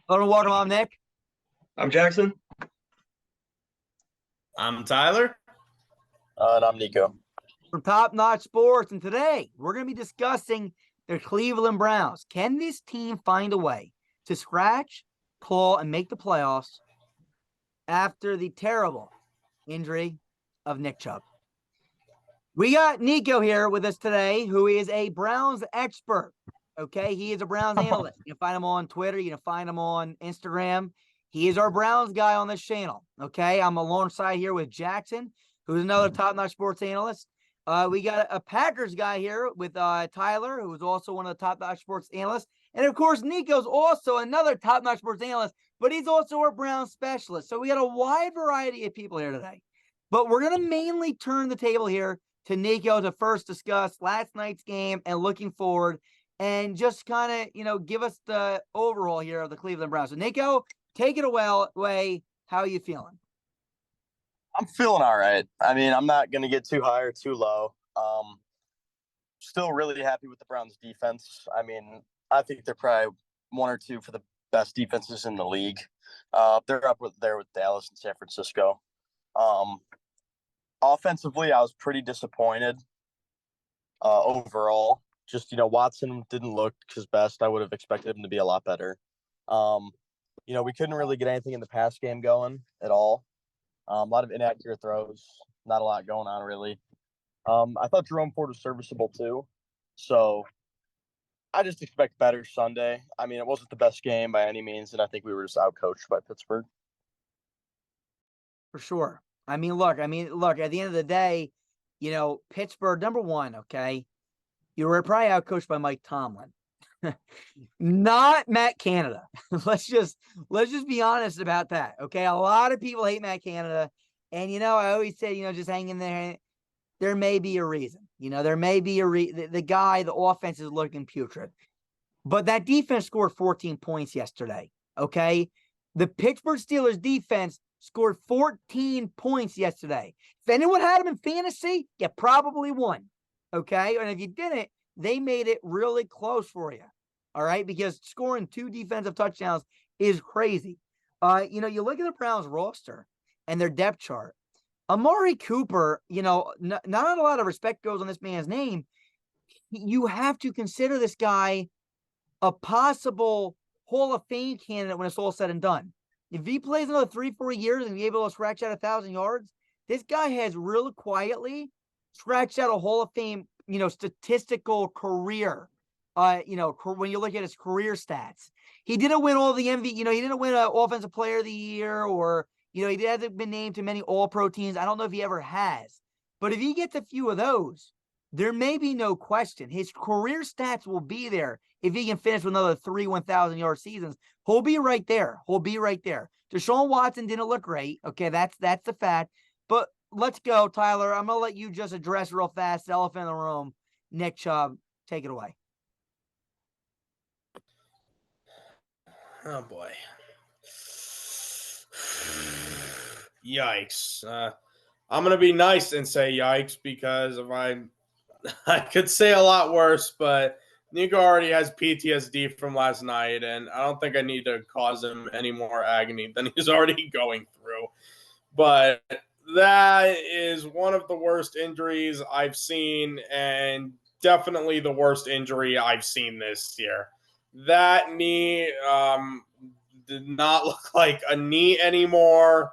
Hello and welcome. I'm Nick. I'm Jackson. I'm Tyler. And I'm Nico. From Top Notch Sports, and today we're going to be discussing the Cleveland Browns. Can this team find a way to scratch, claw, and make the playoffs after the terrible injury of Nick Chubb? We got Nico here with us today, who is a Browns expert. Okay, he is a Browns analyst. You can find him on Twitter. You can find him on Instagram. He is our Browns guy on this channel. Okay, I'm alongside here with Jackson, who's another top-notch sports analyst. We got a Packers guy here with Tyler, who is also one of the top-notch sports analysts. And, of course, Nico's also another top-notch sports analyst, but he's also our Browns specialist. So we got a wide variety of people here today. But we're going to mainly turn the table here to Nico to first discuss last night's game and looking forward and just kind of, give us the overall here of the Cleveland Browns. So, Nico, take it away. How are you feeling? I'm feeling all right. I mean, I'm not going to get too high or too low. Still really happy with the Browns defense. I mean, I think they're probably one or two for the best defenses in the league. They're up there with Dallas and San Francisco. Offensively, I was pretty disappointed overall. Just, Watson didn't look his best. I would have expected him to be a lot better. We couldn't really get anything in the pass game going at all. A lot of inaccurate throws, not a lot going on really. I thought Jerome Ford was serviceable too. So I just expect better Sunday. I mean, it wasn't the best game by any means, and I think we were just outcoached by Pittsburgh. For sure. At the end of the day, Pittsburgh, number one, okay, you were probably outcoached by Mike Tomlin. Not Matt Canada. Let's just be honest about that. Okay. A lot of people hate Matt Canada. And I always say, just hang in there. There may be a reason. There may be the guy, the offense is looking putrid. But that defense scored 14 points yesterday. Okay. The Pittsburgh Steelers defense scored 14 points yesterday. If anyone had them in fantasy, you probably won. Okay. And if you didn't, they made it really close for you. All right. Because scoring 2 defensive touchdowns is crazy. You look at the Browns roster and their depth chart. Amari Cooper, not a lot of respect goes on this man's name. You have to consider this guy a possible Hall of Fame candidate when it's all said and done. If he plays another 3-4 years and be able to scratch out 1,000 yards, this guy has really quietly scratched out a Hall of Fame, statistical career. When you look at his career stats, he didn't win all the he didn't win an Offensive Player of the Year, or he hasn't been named to many All-Pro teams. I don't know if he ever has, but if he gets a few of those, there may be no question his career stats will be there. If he can finish with another 3 1,000-yard seasons, he'll be right there. Deshaun Watson didn't look great. Okay, that's the fact. But let's go, Tyler. I'm gonna let you just address real fast the elephant in the room. Nick Chubb, take it away. Oh boy. Yikes. I'm going to be nice and say yikes, because if I could say a lot worse, but Nico already has PTSD from last night, and I don't think I need to cause him any more agony than he's already going through. But that is one of the worst injuries I've seen, and definitely the worst injury I've seen this year. That knee did not look like a knee anymore.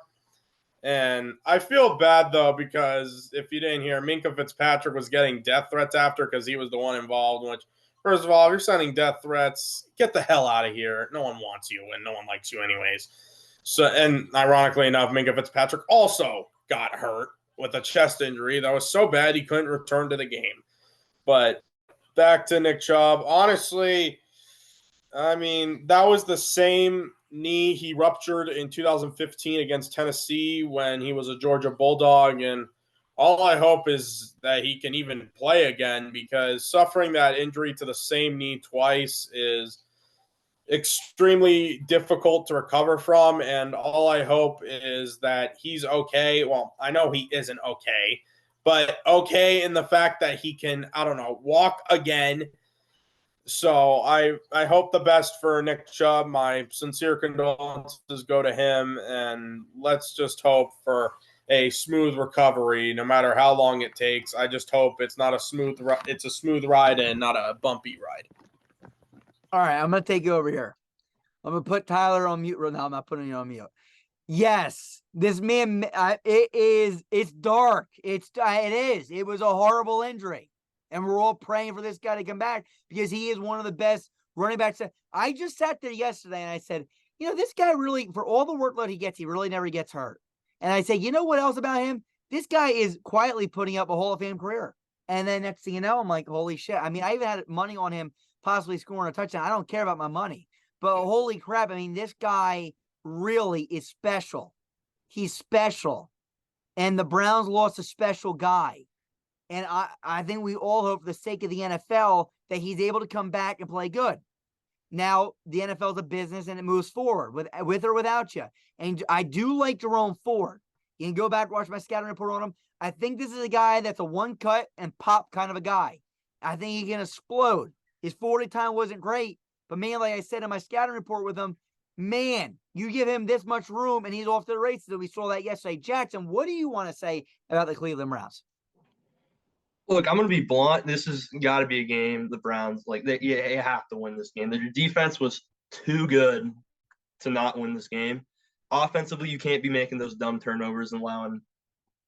And I feel bad, though, because if you didn't hear, Minkah Fitzpatrick was getting death threats after, because he was the one involved, which, first of all, if you're sending death threats, get the hell out of here. No one wants you, and no one likes you anyways. So, and ironically enough, Minkah Fitzpatrick also got hurt with a chest injury that was so bad he couldn't return to the game. But back to Nick Chubb. Honestly, I mean, that was the same knee he ruptured in 2015 against Tennessee when he was a Georgia Bulldog. And all I hope is that he can even play again, because suffering that injury to the same knee twice is extremely difficult to recover from. And all I hope is that he's okay. Well, I know he isn't okay, but okay in the fact that he can, walk again So I hope the best for Nick Chubb. My sincere condolences go to him, and let's just hope for a smooth recovery, no matter how long it takes. I just hope it's not a smooth. It's a smooth ride and not a bumpy ride. All right, I'm gonna take you over here. I'm gonna put Tyler on mute right now. I'm not putting you on mute. Yes, this man. It's dark. It is. It was a horrible injury, and we're all praying for this guy to come back because he is one of the best running backs. I just sat there yesterday and I said, this guy really, for all the workload he gets, he really never gets hurt. And I say, you know what else about him? This guy is quietly putting up a Hall of Fame career. And then next thing you know, I'm like, holy shit. I mean, I even had money on him possibly scoring a touchdown. I don't care about my money, but holy crap. I mean, this guy really is special. He's special. And the Browns lost a special guy. And I think we all hope for the sake of the NFL that he's able to come back and play good. Now, the NFL is a business and it moves forward with or without you. And I do like Jerome Ford. You can go back and watch my scouting report on him. I think this is a guy that's a one cut and pop kind of a guy. I think he can explode. His 40 time wasn't great, but man, like I said in my scouting report with him, man, you give him this much room and he's off to the races. And we saw that yesterday. Jackson, what do you want to say about the Cleveland Browns? Look, I'm going to be blunt. This has got to be a game the Browns, they have to win this game. Their defense was too good to not win this game. Offensively, you can't be making those dumb turnovers and allowing,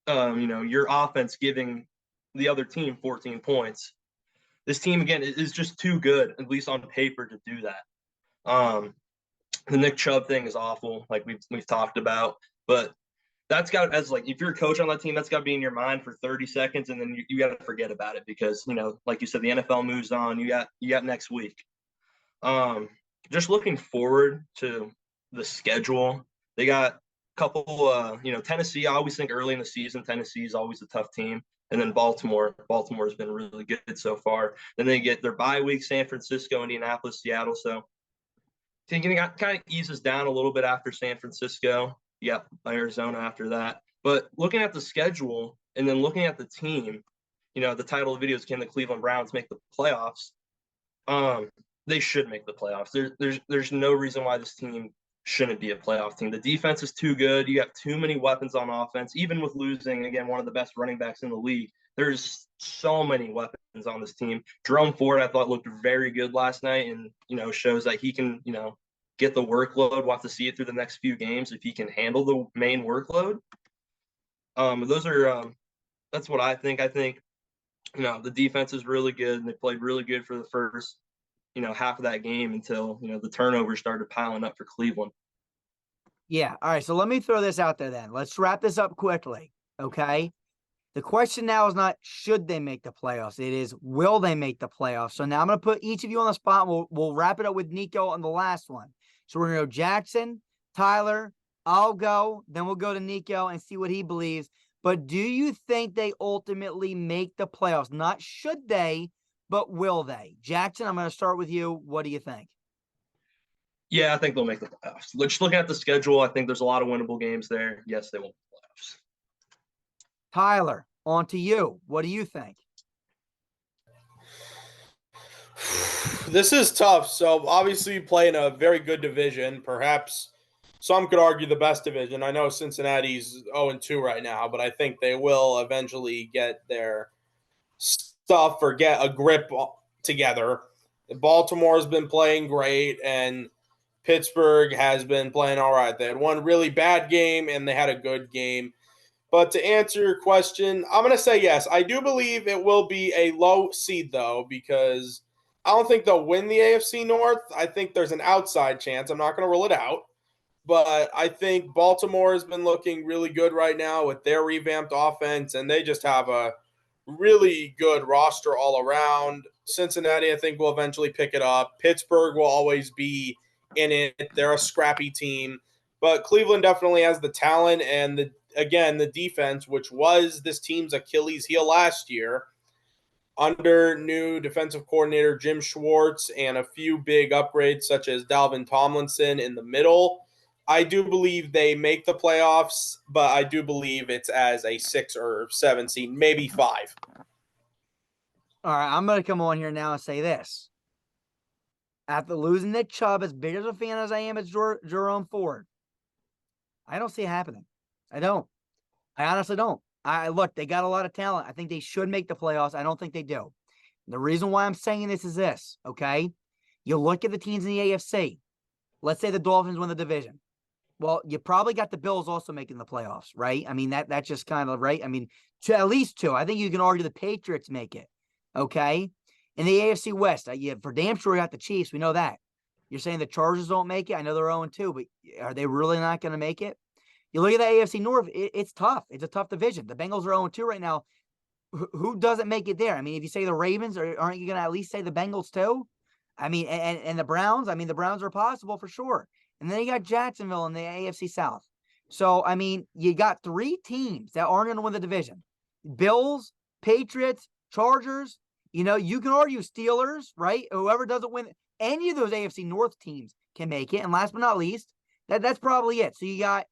your offense giving the other team 14 points. This team, again, is just too good, at least on paper, to do that. The Nick Chubb thing is awful, like we've talked about, but that's got if you're a coach on that team, that's got to be in your mind for 30 seconds, and then you got to forget about it because like you said, the NFL moves on. You got next week. Just looking forward to the schedule, they got a couple. Tennessee. I always think early in the season, Tennessee is always a tough team, and then Baltimore. Baltimore has been really good so far. Then they get their bye week: San Francisco, Indianapolis, Seattle. So thinking it kind of eases down a little bit after San Francisco. Yep, Arizona after that. But looking at the schedule and then looking at the team, the title of the video is "Can the Cleveland Browns make the playoffs?" They should make the playoffs. There's no reason why this team shouldn't be a playoff team. The defense is too good. You have too many weapons on offense. Even with losing, again, one of the best running backs in the league, there's so many weapons on this team. Jerome Ford, I thought, looked very good last night and, shows that he can, get the workload. We'll have to see it through the next few games if he can handle the main workload. That's what I think. I think, the defense is really good and they played really good for the first, half of that game until, the turnovers started piling up for Cleveland. Yeah. All right. So let me throw this out there then. Let's wrap this up quickly. Okay. The question now is not should they make the playoffs. It is will they make the playoffs. So now I'm going to put each of you on the spot. We'll wrap it up with Nico on the last one. So we're going to go Jackson, Tyler, I'll go. Then we'll go to Nico and see what he believes. But do you think they ultimately make the playoffs? Not should they, but will they? Jackson, I'm going to start with you. What do you think? Yeah, I think they'll make the playoffs. Just looking at the schedule, I think there's a lot of winnable games there. Yes, they will make the playoffs. Tyler, on to you. What do you think? This is tough. So obviously play in a very good division, perhaps some could argue the best division. I know Cincinnati's 0-2 right now, but I think they will eventually get their stuff or get a grip together. Baltimore's been playing great, and Pittsburgh has been playing all right. They had one really bad game, and they had a good game. But to answer your question, I'm going to say yes. I do believe it will be a low seed, though, because I don't think they'll win the AFC North. I think there's an outside chance. I'm not going to rule it out. But I think Baltimore has been looking really good right now with their revamped offense, and they just have a really good roster all around. Cincinnati, I think, will eventually pick it up. Pittsburgh will always be in it. They're a scrappy team. But Cleveland definitely has the talent and, the defense, which was this team's Achilles heel last year. Under new defensive coordinator Jim Schwartz and a few big upgrades such as Dalvin Tomlinson in the middle, I do believe they make the playoffs, but I do believe it's as a 6 or 7 seed, maybe 5. All right, I'm going to come on here now and say this. after losing Nick Chubb, as big as a fan as I am as Jerome Ford, I don't see it happening. I don't. I honestly don't. I look, they got a lot of talent. I think they should make the playoffs. I don't think they do. The reason why I'm saying this is this, okay? You look at the teams in the AFC. Let's say the Dolphins win the division. Well, you probably got the Bills also making the playoffs, right? I mean, that's just kind of right. I mean, at least two. I think you can argue the Patriots make it, okay? In the AFC West, for damn sure you got the Chiefs. We know that. You're saying the Chargers don't make it? I know they're 0-2, but are they really not going to make it? You look at the AFC North, it's tough. It's a tough division. The Bengals are 0-2 right now. Who doesn't make it there? I mean, if you say the Ravens, aren't you going to at least say the Bengals too? I mean, and the Browns, I mean, the Browns are possible for sure. And then you got Jacksonville in the AFC South. So, I mean, you got three teams that aren't going to win the division. Bills, Patriots, Chargers. You know, you can argue Steelers, right? Whoever doesn't win, any of those AFC North teams can make it. And last but not least, that's probably it. So you got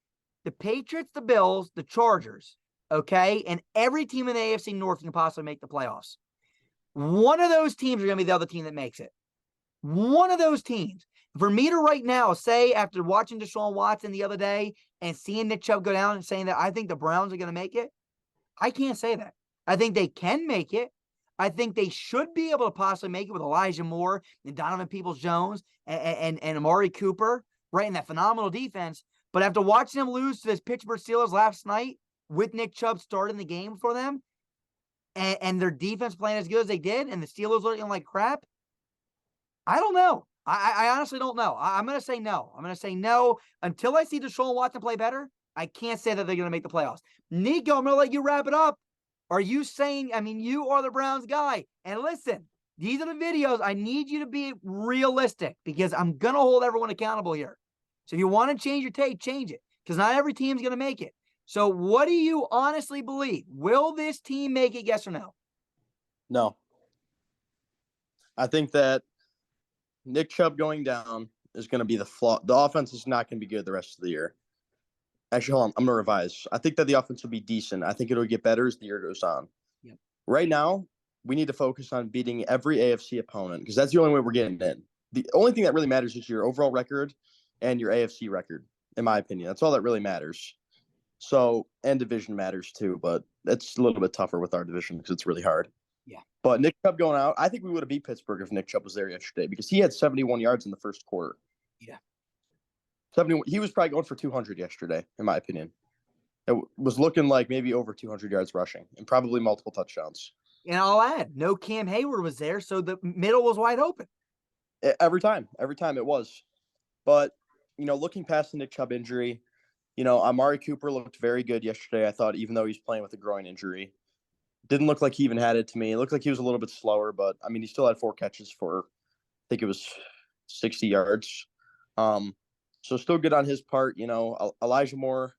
the Patriots, the Bills, the Chargers, okay? And every team in the AFC North can possibly make the playoffs. One of those teams are going to be the other team that makes it. One of those teams. For me to right now say, after watching Deshaun Watson the other day and seeing Nick Chubb go down and saying that I think the Browns are going to make it, I can't say that. I think they can make it. I think they should be able to possibly make it with Elijah Moore and Donovan Peoples-Jones and Amari Cooper, right, in that phenomenal defense. But after watching them lose to this Pittsburgh Steelers last night with Nick Chubb starting the game for them and their defense playing as good as they did and the Steelers looking like crap, I don't know. I honestly don't know. I'm going to say no. I'm going to say no. Until I see Deshaun Watson play better, I can't say that they're going to make the playoffs. Nico, I'm going to let you wrap it up. Are you saying, I mean, you are the Browns guy. And listen, these are the videos. I need you to be realistic because I'm going to hold everyone accountable here. So if you want to change your take, change it because not every team's going to make it. So what do you honestly believe? Will this team make it, yes or no? No. I think that Nick Chubb going down is going to be the flaw. The offense is not going to be good the rest of the year. Actually, hold on. I'm going to revise. I think that the offense will be decent. I think it'll get better as the year goes on. Yep. Right now, we need to focus on beating every AFC opponent because that's the only way we're getting in. The only thing that really matters is your overall record and your AFC record, in my opinion. That's all that really matters. So, and division matters too, but that's a little bit tougher with our division because it's really hard. Yeah. But Nick Chubb going out, I think we would have beat Pittsburgh if Nick Chubb was there yesterday because he had 71 yards in the first quarter. Yeah. 71. He was probably going for 200 yesterday, in my opinion. It was looking like maybe over 200 yards rushing and probably multiple touchdowns. And I'll add, no Cam Hayward was there, so the middle was wide open. Every time it was. But, you know, looking past the Nick Chubb injury, you know, Amari Cooper looked very good yesterday. I thought, even though he's playing with a groin injury, didn't look like he even had it to me. It looked like he was a little bit slower, but I mean, he still had 4 catches for, I think it was 60 yards. So still good on his part. You know, Elijah Moore,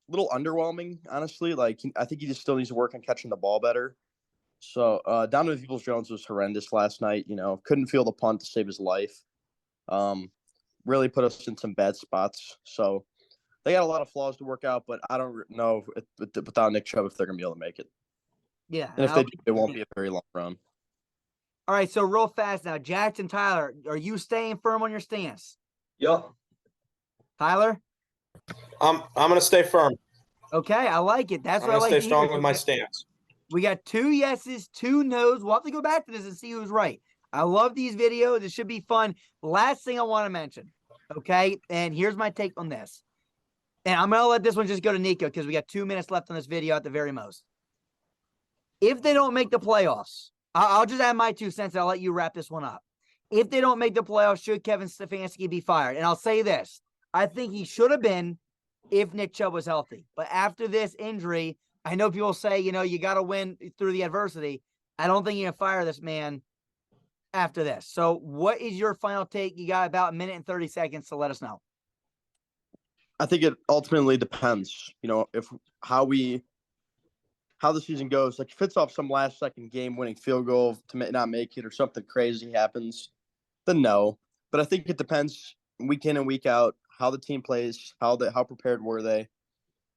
a little underwhelming, honestly. Like, I think he just still needs to work on catching the ball better. So Donovan Peoples-Jones was horrendous last night. You know, couldn't feel the punt to save his life. Really put us in some bad spots. So they got a lot of flaws to work out, but I don't know without Nick Chubb if they're going to be able to make it. Yeah. And if they do, it won't be a very long run. All right, so real fast now, Jackson, Tyler, are you staying firm on your stance? Yep. Tyler? I'm going to stay firm. Okay, I like it. That's I'm what I going to like stay to strong hear. with my stance. We got 2 yeses, 2 nos. We'll have to go back to this and see who's right. I love these videos. It should be fun. Last thing I want to mention, okay, and here's my take on this. And I'm going to let this one just go to Nico because we got 2 minutes left on this video at the very most. If they don't make the playoffs, I'll just add my 2 cents and I'll let you wrap this one up. If they don't make the playoffs, should Kevin Stefanski be fired? And I'll say this. I think he should have been if Nick Chubb was healthy. But after this injury, I know people say, you know, you got to win through the adversity. I don't think you can fire this man after this. So what is your final take? You got about a minute and 30 seconds to let us know. I think it ultimately depends, you know, how the season goes. Like if it's off some last second game winning field goal to not make it or something crazy happens, then no. But I think it depends week in and week out how the team plays, how prepared were they,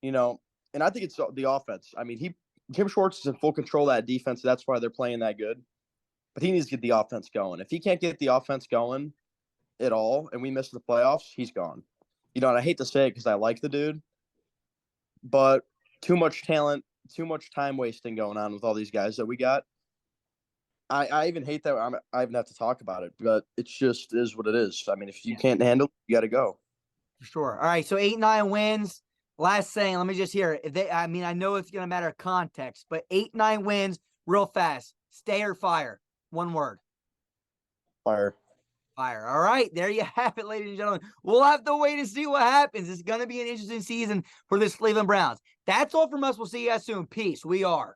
you know. And I think it's the offense. I mean, Jim Schwartz is in full control of that defense. That's why they're playing that good. but he needs to get the offense going. If he can't get the offense going at all and we miss the playoffs, he's gone. You know, and I hate to say it because I like the dude, but too much talent, too much time wasting going on with all these guys that we got. I even hate that I even have to talk about it, but it's just is what it is. I mean, if you can't handle it, you got to go. For sure. All right. So 8-9 wins. Last thing, let me just hear it. If they, I mean, I know it's going to matter of context, but 8-9 wins real fast. Stay or fire. One word. Fire. Fire. All right. There you have it, ladies and gentlemen. We'll have to wait and see what happens. It's going to be an interesting season for this Cleveland Browns. That's all from us. We'll see you guys soon. Peace. We are.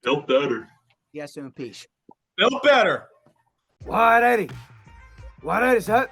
Felt better. See you guys soon. Peace. Built better. 180. 180, set.